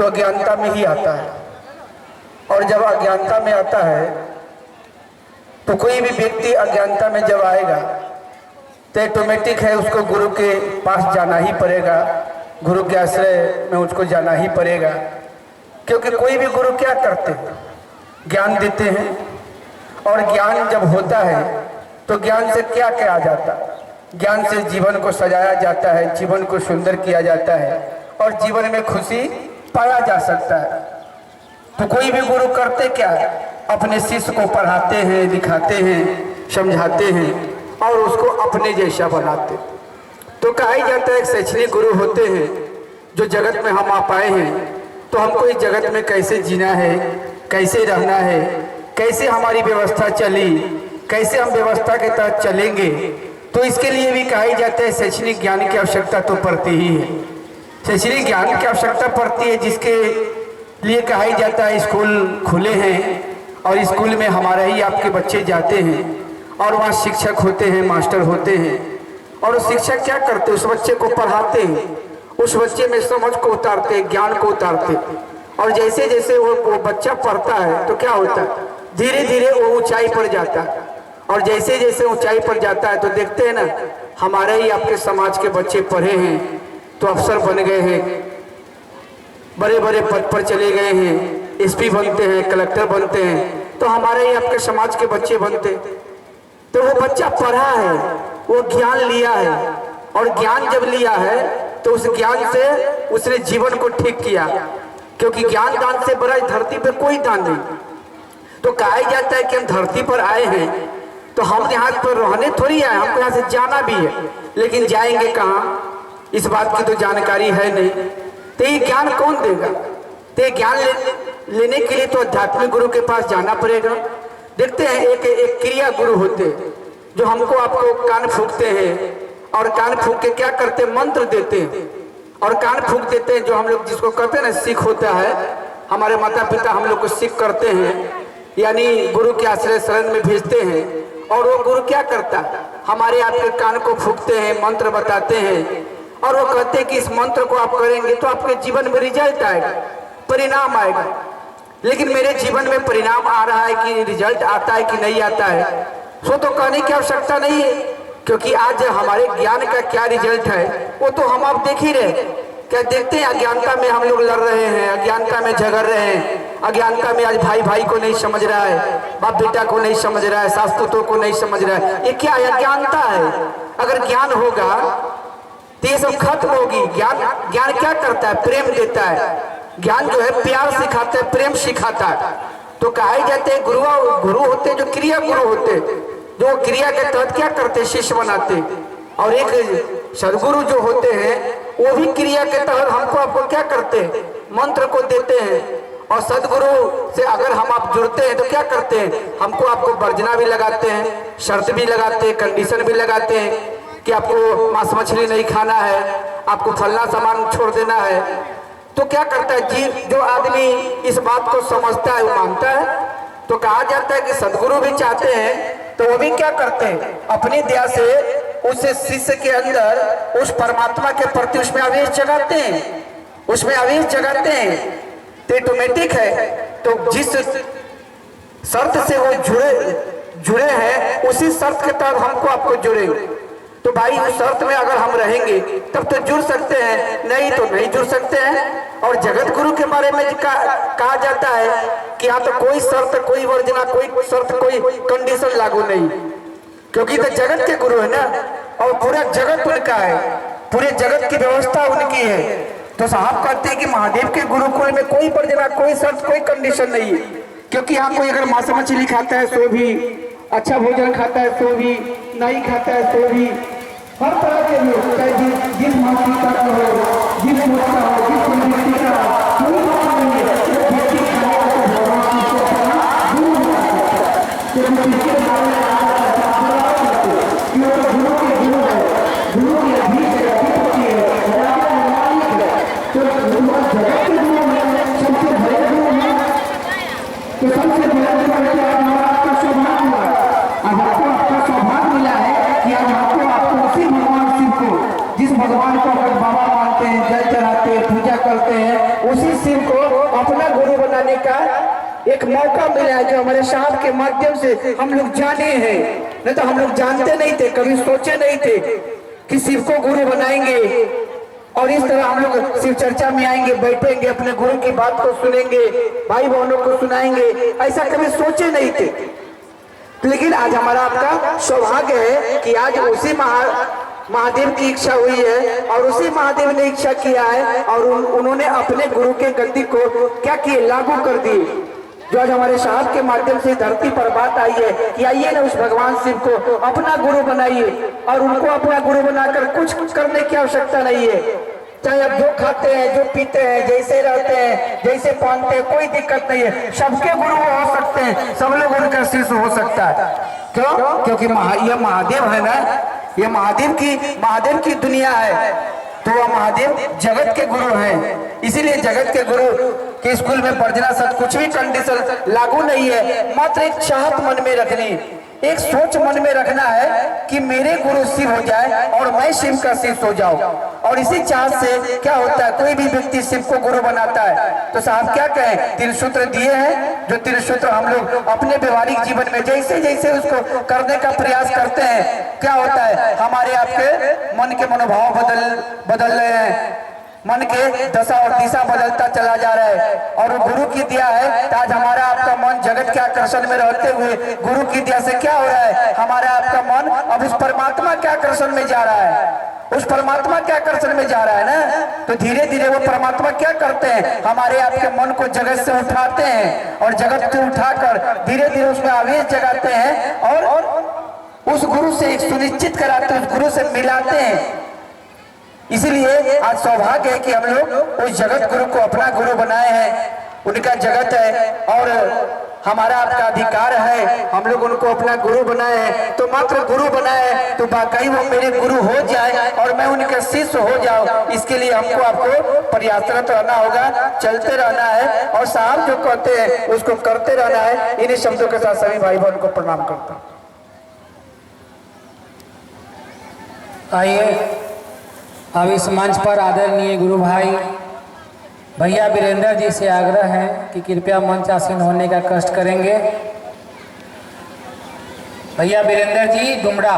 तो अज्ञानता में ही आता है। और जब अज्ञानता में आता है तो कोई भी व्यक्ति अज्ञानता में जब आएगा तो ऑटोमेटिक है उसको गुरु के पास जाना ही पड़ेगा, गुरु के आश्रय में उसको जाना ही पड़ेगा। क्योंकि कोई भी गुरु क्या करते हैं, ज्ञान देते हैं, और ज्ञान जब होता है तो ज्ञान से क्या किया जाता है, ज्ञान से जीवन को सजाया जाता है, जीवन को सुंदर किया जाता है और जीवन में खुशी पाया जा सकता है। तो कोई भी गुरु करते क्या है, अपने शिष्य को पढ़ाते हैं, दिखाते हैं, समझाते हैं और उसको अपने जैसा बनाते। तो कहा ही जाता है एक शैक्षणिक गुरु होते हैं जो जगत में हम आ पाए हैं तो हमको इस जगत में कैसे जीना है, कैसे रहना है, कैसे हमारी व्यवस्था चली, कैसे हम व्यवस्था के तहत चलेंगे। तो इसके लिए भी कहा ही जाता है शैक्षणिक ज्ञान की आवश्यकता तो पड़ती ही है, शैक्षणिक ज्ञान की आवश्यकता पड़ती है, जिसके लिए कहा ही जाता है स्कूल खुले हैं और स्कूल में हमारे ही आपके बच्चे जाते हैं और वहाँ शिक्षक होते हैं, मास्टर होते हैं और उस शिक्षक क्या करते हैं, उस बच्चे को पढ़ाते हैं, उस बच्चे में समझ को उतारते हैं, ज्ञान को उतारते हैं। और जैसे जैसे वो बच्चा पढ़ता है तो क्या होता है, धीरे धीरे वो ऊंचाई पर जाता है। और जैसे जैसे ऊंचाई पर जाता है तो देखते हैं ना, हमारे ही आपके समाज के बच्चे पढ़े हैं तो अफसर बन गए हैं, बड़े बड़े पद पर चले गए हैं, एसपी बनते हैं, कलेक्टर बनते हैं, तो हमारे ही आपके समाज के बच्चे बनते। तो वो बच्चा पढ़ा है, वो ज्ञान लिया है और ज्ञान जब लिया है तो उस ज्ञान से उसने जीवन को ठीक किया। क्योंकि ज्ञान दान से बड़ा धरती पर कोई दान नहीं। तो कहा जाता है कि हम धरती पर आए हैं तो हम यहाँ पर रहने थोड़ी आए, हमको यहाँ से जाना भी है, लेकिन जाएंगे कहाँ इस बात की तो जानकारी है नहीं। तो ये ज्ञान कौन देगा? तो ये ज्ञान लेने के लिए तो आध्यात्मिक गुरु के पास जाना पड़ेगा। देखते हैं एक क्रिया गुरु होते जो हमको आपको कान फूंकते हैं और कान फूंक के क्या करते, मंत्र देते हैं और कान फूंक देते हैं। जो हम लोग जिसको कहते हैं ना सिख होता है, हमारे माता पिता हम लोग को सिख करते हैं, यानी गुरु के आश्रय शरण में भेजते हैं। और वो गुरु क्या करता है, हमारे आपके कान को फूंकते हैं, मंत्र बताते हैं और वो कहते हैं कि इस मंत्र को आप करेंगे तो आपके जीवन में रिजल्ट आएगा, परिणाम आएगा। लेकिन मेरे जीवन में परिणाम आ रहा है कि रिजल्ट आता है कि नहीं आता है, सो तो कहने की आवश्यकता नहीं है। क्योंकि आज हमारे ज्ञान का क्या रिजल्ट है वो तो हम आप देख ही रहे। क्या देखते हैं, अज्ञानता में हम लोग लड़ रहे हैं, अज्ञानता में झगड़ रहे हैं, अज्ञानता में आज भाई भाई को नहीं समझ रहा है, बाप बेटा को नहीं समझ रहा है, सास पुतों को नहीं समझ रहा है। ये क्या है? अज्ञानता है। अगर ज्ञान होगा तो ये सब खत्म होगी। ज्ञान क्या करता है? प्रेम देता है। ज्ञान जो है प्यार सिखाता है, प्रेम सिखाता है। तो कहा जाते हैं गुरु होते जो क्रिया गुरु होते, जो क्रिया के तहत क्या करते, शिष्य बनाते। और एक सदगुरु जो होते हैं वो भी क्रिया के तहत हमको आपको क्या करते हैं, मंत्र को देते हैं। और सदगुरु से अगर हम आप जुड़ते हैं तो क्या करते हैं, हमको आपको वर्जना भी लगाते हैं, शर्त भी लगाते हैं, कंडीशन भी लगाते हैं कि आपको मांस मछली नहीं खाना है, आपको फलना सामान छोड़ देना है। तो क्या करता है जी, जो आदमी इस बात को समझता है वो मानता है। तो कहा जाता है कि सदगुरु भी चाहते हैं तो वो भी क्या करते हैं, अपनी दया से उस शिष्य के अंदर उस परमात्मा के प्रति उसमें आवेश जगाते हैं, उसमें आवेश जगाते हैं। तो ऑटोमेटिक है। तो जिस शर्त से वो जुड़े हैं उसी शर्त के तहत हमको आपको जुड़ेंगे। तो भाई उस शर्त में अगर हम रहेंगे तब तो जुड़ सकते हैं, नहीं तो नहीं जुड़ सकते हैं। और जगत गुरु के बारे में कहा जाता है कि यहाँ तो कोई शर्त, कोई वर्जना, कोई शर्त, कोई कंडीशन लागू नहीं, क्योंकि तो जगत के गुरु है ना और पूरा जगत उनका है, पूरे जगत की व्यवस्था उनकी है। तो साहब कहते हैं कि महादेव के गुरुकुल में कोई वर्जना, कोई शर्त, कोई कंडीशन नहीं है। क्योंकि यहाँ कोई अगर मांस मछली खाता है सो भी, अच्छा भोजन खाता है सो भी, नहीं खाता है सो भी, हर तरह के लोग, चाहे जिस मानसिकता का हो, जिस सोच का हो, जिस संस्कृति का, कोई बात नहीं है। व्यक्ति खाने का तो भगवान को अपना गुरु बना सकता है। तो इसके बारे में गुरु के गुरु है, गुरु के अधिपति है, तो जगत के गुरु में सबसे बड़े गुरु है। तो सबसे बड़ा गुरु है आपका सौभाग्य हुआ, अब आपको आपका सौभाग्य मिला है कि आज आपको उसी भगवान शिव को, जिस भगवान को अगर बाबा मानते हैं, जल चढ़ाते हैं, पूजा शिव को अपना गुरु बनाने का एक मौका मिला है, जो हमारे साहब के माध्यम से हम लोग जाने हैं। नहीं तो हम लोग जानते नहीं थे, कभी सोचे नहीं थे कि शिव को गुरु बनाएंगे और इस तरह हम लोग शिव चर्चा में आएंगे, बैठेंगे, अपने गुरु की बात को सुनेंगे, भाई बहनों को सुनाएंगे। ऐसा कभी सोचे नहीं थे। लेकिन आज हमारा आपका सौभाग्य है कि आज उसी महादेव की इच्छा हुई है और उसी महादेव ने इच्छा किया है और उन्होंने अपने गुरु के गद्दी को क्या किए, लागू कर दिए। जो आज हमारे साहब के माध्यम से धरती पर बात आई है कि आइए ना उस भगवान शिव को अपना गुरु बनाइए और उनको अपना गुरु बनाकर कुछ करने की आवश्यकता नहीं है। चाहे आप जो खाते हैं, जो पीते हैं, जैसे रहते हैं, जैसे पहनते हैं, कोई दिक्कत नहीं है। सबके गुरु हो सकते हैं, सब लोग उनका शिष्य हो सकता है। क्यों? क्योंकि यह महादेव है ना, ये महादेव की दुनिया है। तो वह महादेव जगत के गुरु हैं। इसीलिए जगत के गुरु के स्कूल में पढ़ना सब कुछ भी कंडीशन लागू नहीं है। मात्र एक चाहत मन में रखनी, एक सोच मन में रखना है कि मेरे गुरु शिव हो जाए और मैं शिव का शिष्य हो जाऊं। और इसी चाहत से क्या होता है, कोई भी व्यक्ति शिव को गुरु बनाता है। तो साहब क्या कहें, 3 सूत्र दिए हैं, जो 3 सूत्र हम लोग अपने व्यवहारिक जीवन में जैसे जैसे उसको करने का प्रयास करते हैं, क्या होता है, हमारे आपके मन के मनोभाव बदल रहे हैं, मन के दशा और दिशा बदलता चला जा रहा है। और गुरु की दिया है तो आज हमारा आपका मन जगत के आकर्षण में रहते हुए गुरु की दिया से क्या हो रहा है, हमारा आपका मन अब उस परमात्मा के आकर्षण में जा रहा है, उस परमात्मा के आकर्षण में जा रहा है ना। तो धीरे धीरे वो परमात्मा क्या करते हैं, हमारे आपके मन को जगत से उठाते हैं और जगत को उठाकर धीरे धीरे उसमें आवेश जगाते हैं और उस गुरु से एक सुनिश्चित कराते हैं, उस गुरु से मिलाते हैं। इसीलिए आज सौभाग्य है कि हम लोग उस जगत गुरु को अपना गुरु बनाए हैं। उनका जगत है और हमारा आपका अधिकार है, हम लोग उनको अपना गुरु बनाए हैं। तो मात्र गुरु बनाए तो वाकई वो मेरे गुरु हो जाए और मैं उनके शिष्य हो जाऊं। इसके लिए हमको आपको प्रयासरत रहना होगा, चलते रहना है और साहब जो कहते हैं उसको करते रहना है। इन्हीं शब्दों के साथ सभी भाई बहन को प्रणाम करता हूँ। आइए अब इस मंच पर आदरणीय गुरु भाई भैया वीरेंद्र जी से आग्रह है कि कृपया मंच आसीन होने का कष्ट करेंगे। भैया वीरेंद्र जी डुमरा।